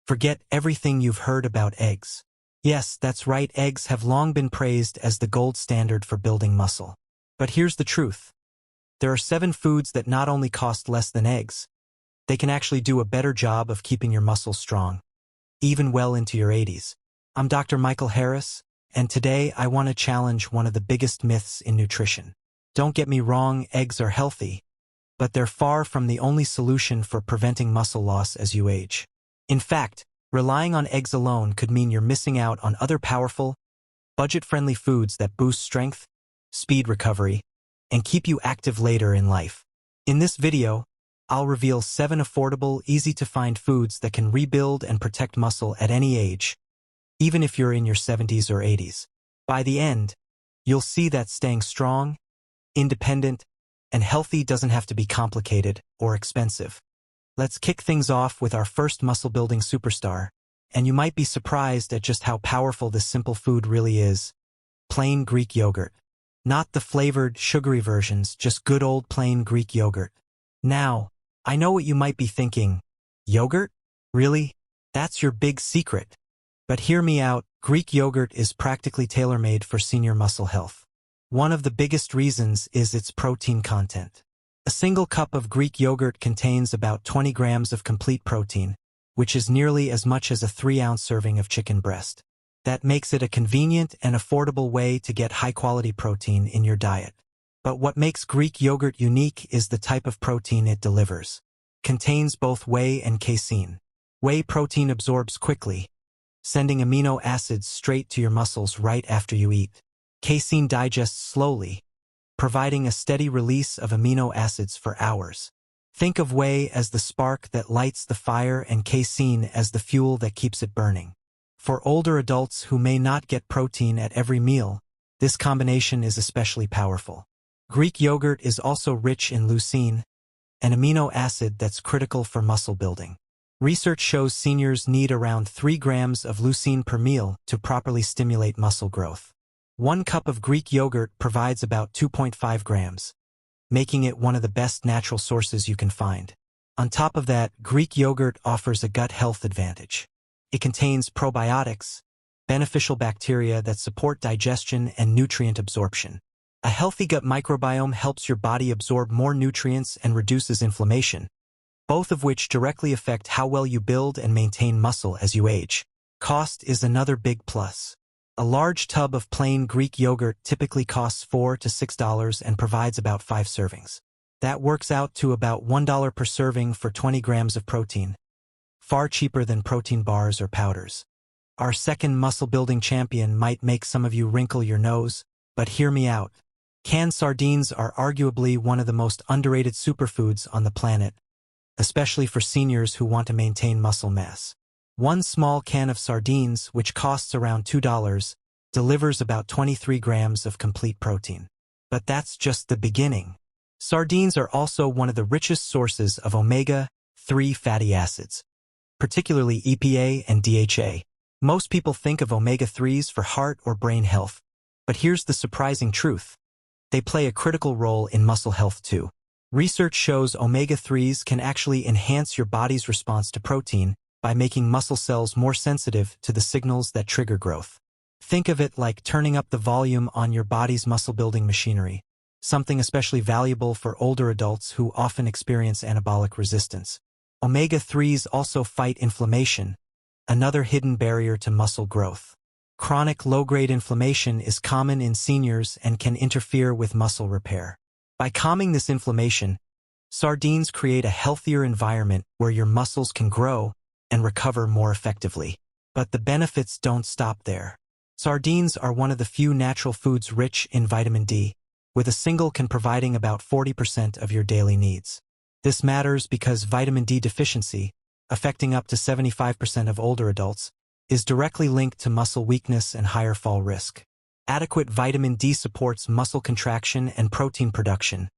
Forget everything you've heard about eggs. Yes, that's right, eggs have long been praised as the gold standard for building muscle. But here's the truth. There are 7 foods that not only cost less than eggs, they can actually do a better job of keeping your muscles strong, even well into your 80s. I'm Dr. Michael Harris, and today I want to challenge one of the biggest myths in nutrition. Don't get me wrong, eggs are healthy, but they're far from the only solution for preventing muscle loss as you age. In fact, relying on eggs alone could mean you're missing out on other powerful, budget-friendly foods that boost strength, speed recovery, and keep you active later in life. In this video, I'll reveal 7 affordable, easy-to-find foods that can rebuild and protect muscle at any age, even if you're in your 70s or 80s. By the end, you'll see that staying strong, independent, and healthy doesn't have to be complicated or expensive. Let's kick things off with our first muscle-building superstar, and you might be surprised at just how powerful this simple food really is. Plain Greek yogurt. Not the flavored, sugary versions, just good old plain Greek yogurt. Now, I know what you might be thinking. Yogurt? Really? That's your big secret. But hear me out, Greek yogurt is practically tailor-made for senior muscle health. One of the biggest reasons is its protein content. A single cup of Greek yogurt contains about 20 grams of complete protein, which is nearly as much as a 3-ounce serving of chicken breast. That makes it a convenient and affordable way to get high-quality protein in your diet. But what makes Greek yogurt unique is the type of protein it delivers. Contains both whey and casein. Whey protein absorbs quickly, sending amino acids straight to your muscles right after you eat. Casein digests slowly, providing a steady release of amino acids for hours. Think of whey as the spark that lights the fire and casein as the fuel that keeps it burning. For older adults who may not get protein at every meal, this combination is especially powerful. Greek yogurt is also rich in leucine, an amino acid that's critical for muscle building. Research shows seniors need around 3 grams of leucine per meal to properly stimulate muscle growth. 1 cup of Greek yogurt provides about 2.5 grams, making it one of the best natural sources you can find. On top of that, Greek yogurt offers a gut health advantage. It contains probiotics, beneficial bacteria that support digestion and nutrient absorption. A healthy gut microbiome helps your body absorb more nutrients and reduces inflammation, both of which directly affect how well you build and maintain muscle as you age. Cost is another big plus. A large tub of plain Greek yogurt typically costs $4 to $6 and provides about 5 servings. That works out to about $1 per serving for 20 grams of protein. Far cheaper than protein bars or powders. Our second muscle-building champion might make some of you wrinkle your nose, but hear me out. Canned sardines are arguably one of the most underrated superfoods on the planet, especially for seniors who want to maintain muscle mass. 1 small can of sardines, which costs around $2, delivers about 23 grams of complete protein. But that's just the beginning. Sardines are also one of the richest sources of omega-3 fatty acids, particularly EPA and DHA. Most people think of omega-3s for heart or brain health, but here's the surprising truth. They play a critical role in muscle health too. Research shows omega-3s can actually enhance your body's response to protein by making muscle cells more sensitive to the signals that trigger growth. Think of it like turning up the volume on your body's muscle-building machinery, something especially valuable for older adults who often experience anabolic resistance. Omega-3s also fight inflammation, another hidden barrier to muscle growth. Chronic low-grade inflammation is common in seniors and can interfere with muscle repair. By calming this inflammation, sardines create a healthier environment where your muscles can grow and recover more effectively. But the benefits don't stop there. Sardines are one of the few natural foods rich in vitamin D, with a single can providing about 40% of your daily needs. This matters because vitamin D deficiency, affecting up to 75% of older adults, is directly linked to muscle weakness and higher fall risk. Adequate vitamin D supports muscle contraction and protein production,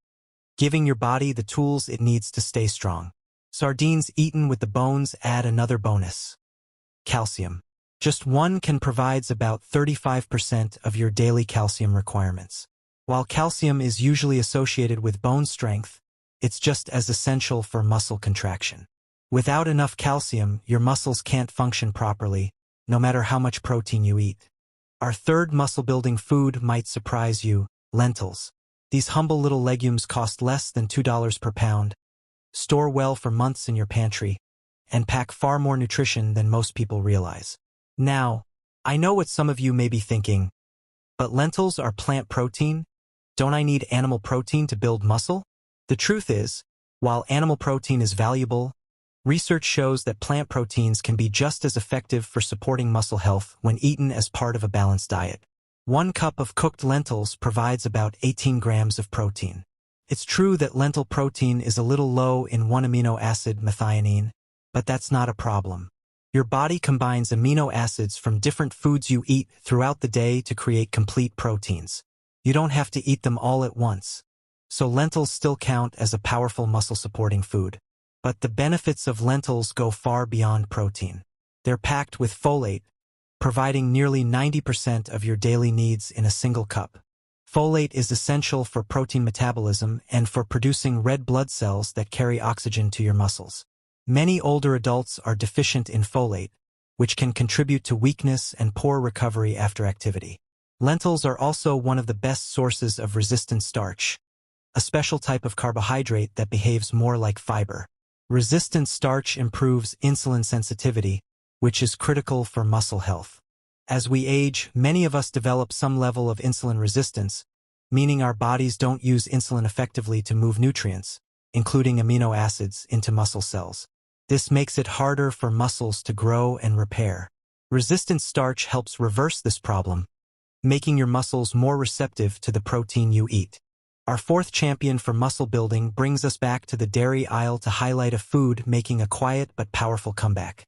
giving your body the tools it needs to stay strong. Sardines eaten with the bones add another bonus. Calcium. Just 1 can provides about 35% of your daily calcium requirements. While calcium is usually associated with bone strength, it's just as essential for muscle contraction. Without enough calcium, your muscles can't function properly, no matter how much protein you eat. Our third muscle-building food might surprise you: lentils. These humble little legumes cost less than $2 per pound, store well for months in your pantry, and pack far more nutrition than most people realize. Now, I know what some of you may be thinking, but lentils are plant protein? Don't I need animal protein to build muscle? The truth is, while animal protein is valuable, research shows that plant proteins can be just as effective for supporting muscle health when eaten as part of a balanced diet. 1 cup of cooked lentils provides about 18 grams of protein. It's true that lentil protein is a little low in one amino acid, methionine, but that's not a problem. Your body combines amino acids from different foods you eat throughout the day to create complete proteins. You don't have to eat them all at once. So lentils still count as a powerful muscle-supporting food. But the benefits of lentils go far beyond protein. They're packed with folate, providing nearly 90% of your daily needs in a single cup. Folate is essential for protein metabolism and for producing red blood cells that carry oxygen to your muscles. Many older adults are deficient in folate, which can contribute to weakness and poor recovery after activity. Lentils are also one of the best sources of resistant starch, a special type of carbohydrate that behaves more like fiber. Resistant starch improves insulin sensitivity, which is critical for muscle health. As we age, many of us develop some level of insulin resistance, meaning our bodies don't use insulin effectively to move nutrients, including amino acids, into muscle cells. This makes it harder for muscles to grow and repair. Resistant starch helps reverse this problem, making your muscles more receptive to the protein you eat. Our fourth champion for muscle building brings us back to the dairy aisle to highlight a food making a quiet but powerful comeback: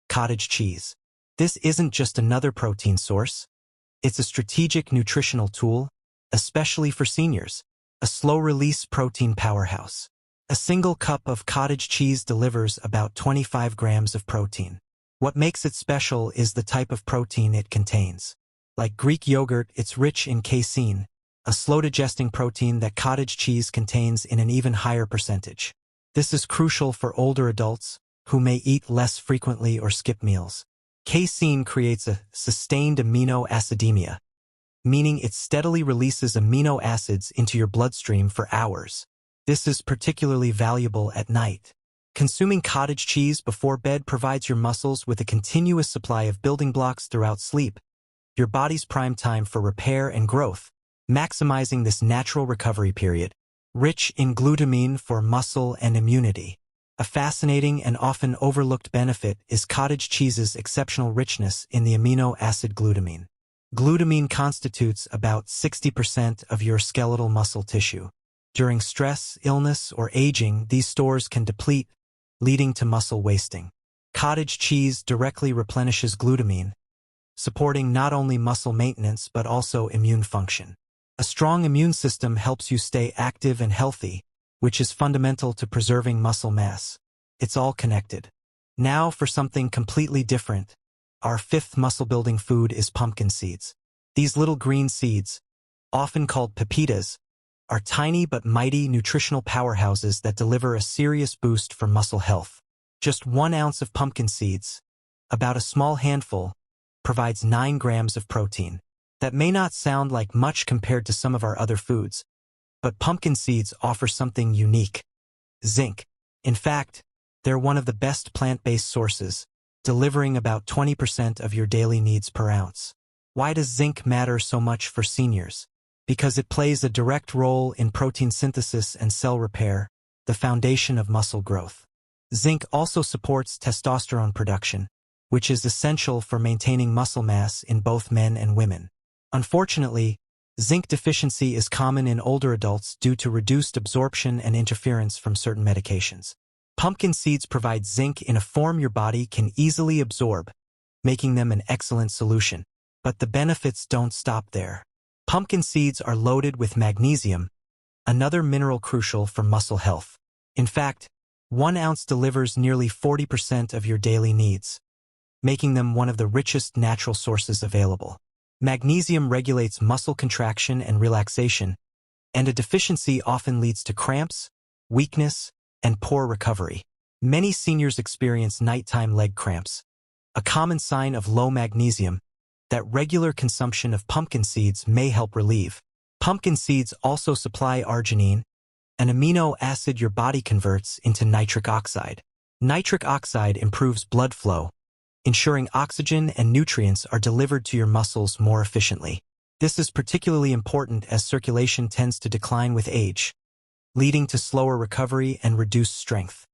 cottage cheese. This isn't just another protein source. It's a strategic nutritional tool, especially for seniors, a slow-release protein powerhouse. A single cup of cottage cheese delivers about 25 grams of protein. What makes it special is the type of protein it contains. Like Greek yogurt, it's rich in casein, a slow-digesting protein that cottage cheese contains in an even higher percentage. This is crucial for older adults who may eat less frequently or skip meals. Casein creates a sustained amino acidemia, meaning it steadily releases amino acids into your bloodstream for hours. This is particularly valuable at night. Consuming cottage cheese before bed provides your muscles with a continuous supply of building blocks throughout sleep, your body's prime time for repair and growth, maximizing this natural recovery period. Rich in glutamine for muscle and immunity. A fascinating and often overlooked benefit is cottage cheese's exceptional richness in the amino acid glutamine. Glutamine constitutes about 60% of your skeletal muscle tissue. During stress, illness, or aging, these stores can deplete, leading to muscle wasting. Cottage cheese directly replenishes glutamine, supporting not only muscle maintenance but also immune function. A strong immune system helps you stay active and healthy, which is fundamental to preserving muscle mass. It's all connected. Now for something completely different. Our fifth muscle-building food is pumpkin seeds. These little green seeds, often called pepitas, are tiny but mighty nutritional powerhouses that deliver a serious boost for muscle health. Just 1 ounce of pumpkin seeds, about a small handful, provides 9 grams of protein. That may not sound like much compared to some of our other foods, but pumpkin seeds offer something unique: zinc. In fact, they're one of the best plant-based sources, delivering about 20% of your daily needs per ounce. Why does zinc matter so much for seniors? Because it plays a direct role in protein synthesis and cell repair, the foundation of muscle growth. Zinc also supports testosterone production, which is essential for maintaining muscle mass in both men and women. Unfortunately, zinc deficiency is common in older adults due to reduced absorption and interference from certain medications. Pumpkin seeds provide zinc in a form your body can easily absorb, making them an excellent solution. But the benefits don't stop there. Pumpkin seeds are loaded with magnesium, another mineral crucial for muscle health. In fact, 1 ounce delivers nearly 40% of your daily needs, making them one of the richest natural sources available. Magnesium regulates muscle contraction and relaxation, and a deficiency often leads to cramps, weakness, and poor recovery. Many seniors experience nighttime leg cramps, a common sign of low magnesium that regular consumption of pumpkin seeds may help relieve. Pumpkin seeds also supply arginine, an amino acid your body converts into nitric oxide. Nitric oxide improves blood flow, ensuring oxygen and nutrients are delivered to your muscles more efficiently. This is particularly important as circulation tends to decline with age, leading to slower recovery and reduced strength.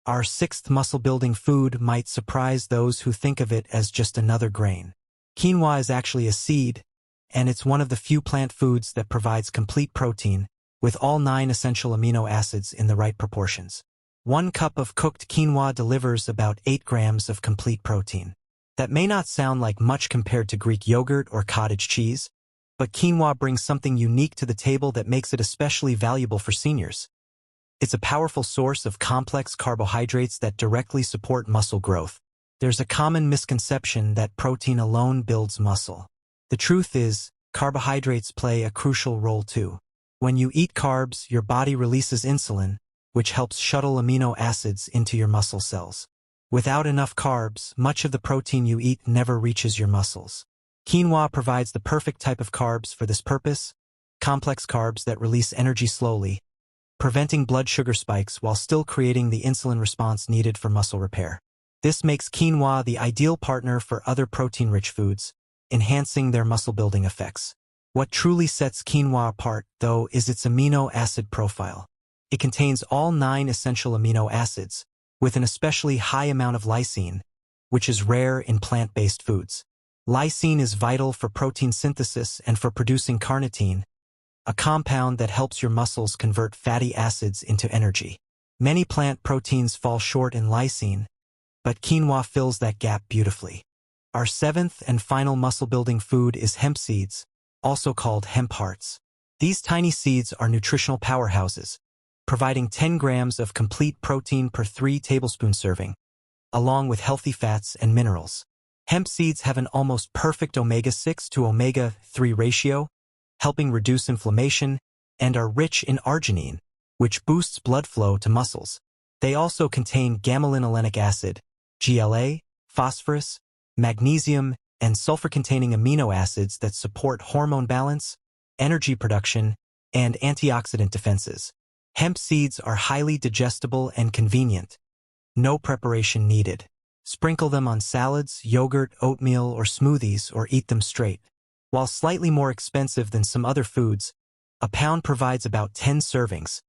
Our sixth muscle-building food might surprise those who think of it as just another grain. Quinoa is actually a seed, and it's one of the few plant foods that provides complete protein, with all 9 essential amino acids in the right proportions. 1 cup of cooked quinoa delivers about 8 grams of complete protein. That may not sound like much compared to Greek yogurt or cottage cheese, but quinoa brings something unique to the table that makes it especially valuable for seniors. It's a powerful source of complex carbohydrates that directly support muscle growth. There's a common misconception that protein alone builds muscle. The truth is, carbohydrates play a crucial role too. When you eat carbs, your body releases insulin, which helps shuttle amino acids into your muscle cells. Without enough carbs, much of the protein you eat never reaches your muscles. Quinoa provides the perfect type of carbs for this purpose, complex carbs that release energy slowly, preventing blood sugar spikes while still creating the insulin response needed for muscle repair. This makes quinoa the ideal partner for other protein-rich foods, enhancing their muscle-building effects. What truly sets quinoa apart, though, is its amino acid profile. It contains all 9 essential amino acids, with an especially high amount of lysine, which is rare in plant-based foods. Lysine is vital for protein synthesis and for producing carnitine, a compound that helps your muscles convert fatty acids into energy. Many plant proteins fall short in lysine, but quinoa fills that gap beautifully. Our 7th and final muscle-building food is hemp seeds, also called hemp hearts. These tiny seeds are nutritional powerhouses, providing 10 grams of complete protein per 3 tablespoon serving, along with healthy fats and minerals. Hemp seeds have an almost perfect omega-6 to omega-3 ratio, helping reduce inflammation, and are rich in arginine, which boosts blood flow to muscles. They also contain gamma-linolenic acid, GLA, phosphorus, magnesium, and sulfur-containing amino acids that support hormone balance, energy production, and antioxidant defenses. Hemp seeds are highly digestible and convenient. No preparation needed. Sprinkle them on salads, yogurt, oatmeal, or smoothies, or eat them straight. While slightly more expensive than some other foods, a pound provides about 10 servings,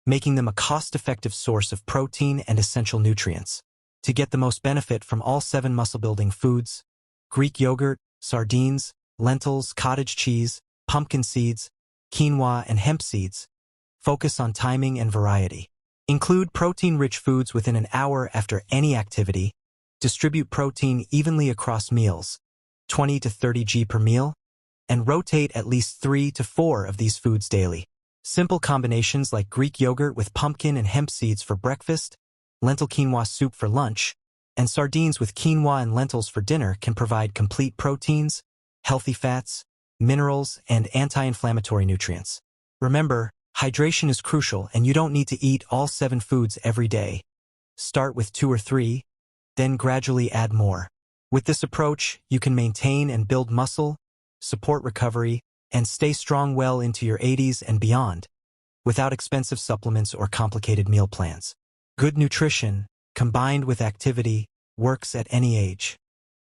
making them a cost-effective source of protein and essential nutrients. To get the most benefit from all 7 muscle-building foods, Greek yogurt, sardines, lentils, cottage cheese, pumpkin seeds, quinoa, and hemp seeds, focus on timing and variety. Include protein-rich foods within an hour after any activity. Distribute protein evenly across meals, 20 to 30 g per meal, and rotate at least 3 to 4 of these foods daily. Simple combinations like Greek yogurt with pumpkin and hemp seeds for breakfast, lentil quinoa soup for lunch, and sardines with quinoa and lentils for dinner can provide complete proteins, healthy fats, minerals, and anti-inflammatory nutrients. Remember, hydration is crucial and you don't need to eat all 7 foods every day. Start with 2 or 3, then gradually add more. With this approach, you can maintain and build muscle, support recovery, and stay strong well into your 80s and beyond, without expensive supplements or complicated meal plans. Good nutrition, combined with activity, works at any age.